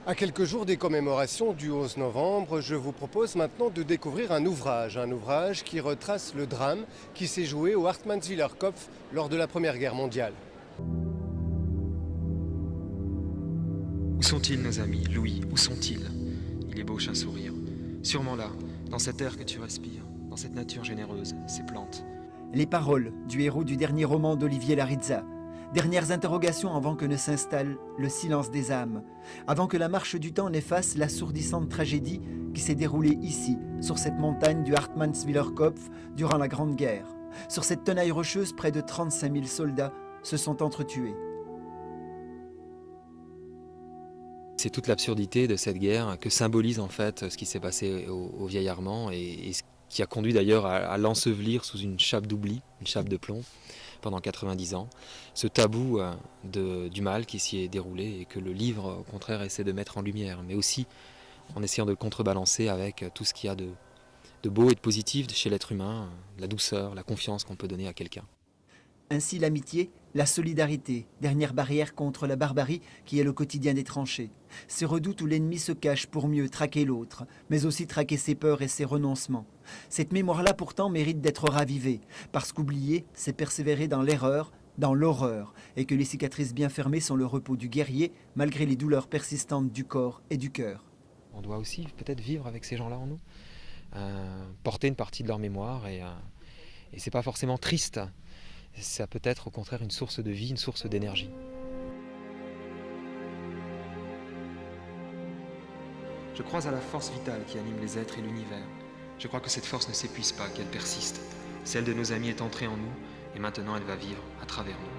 À quelques jours des commémorations du 11 novembre, je vous propose maintenant de découvrir un ouvrage qui retrace le drame qui s'est joué au Hartmannswiller Kopf lors de la Première Guerre mondiale. Où sont-ils, nos amis? Louis, où sont-ils? Il ébauche un sourire. Sûrement là, dans cet air que tu respires, dans cette nature généreuse, ces plantes. Les paroles du héros du dernier roman d'Olivier Larizza. Dernières interrogations avant que ne s'installe le silence des âmes, avant que la marche du temps n'efface l'assourdissante tragédie qui s'est déroulée ici, sur cette montagne du Hartmannswiller Kopf, durant la Grande Guerre. Sur cette tenaille rocheuse, près de 35 000 soldats se sont entretués. C'est toute l'absurdité de cette guerre que symbolise en fait ce qui s'est passé au vieil Armand et ce qui a conduit d'ailleurs à l'ensevelir sous une chape d'oubli, une chape de plomb, pendant 90 ans. Ce tabou du mal qui s'y est déroulé et que le livre, au contraire, essaie de mettre en lumière, mais aussi en essayant de le contrebalancer avec tout ce qu'il y a de beau et de positif chez l'être humain, la douceur, la confiance qu'on peut donner à quelqu'un. Ainsi l'amitié, la solidarité, dernière barrière contre la barbarie qui est le quotidien des tranchées. Ces redoutes où l'ennemi se cache pour mieux traquer l'autre, mais aussi traquer ses peurs et ses renoncements. Cette mémoire-là pourtant mérite d'être ravivée, parce qu'oublier, c'est persévérer dans l'erreur, dans l'horreur, et que les cicatrices bien fermées sont le repos du guerrier, malgré les douleurs persistantes du corps et du cœur. On doit aussi peut-être vivre avec ces gens-là en nous, porter une partie de leur mémoire, et c'est pas forcément triste. Ça peut être au contraire une source de vie, une source d'énergie. Je crois à la force vitale qui anime les êtres et l'univers. Je crois que cette force ne s'épuise pas, qu'elle persiste. Celle de nos amis est entrée en nous et maintenant elle va vivre à travers nous.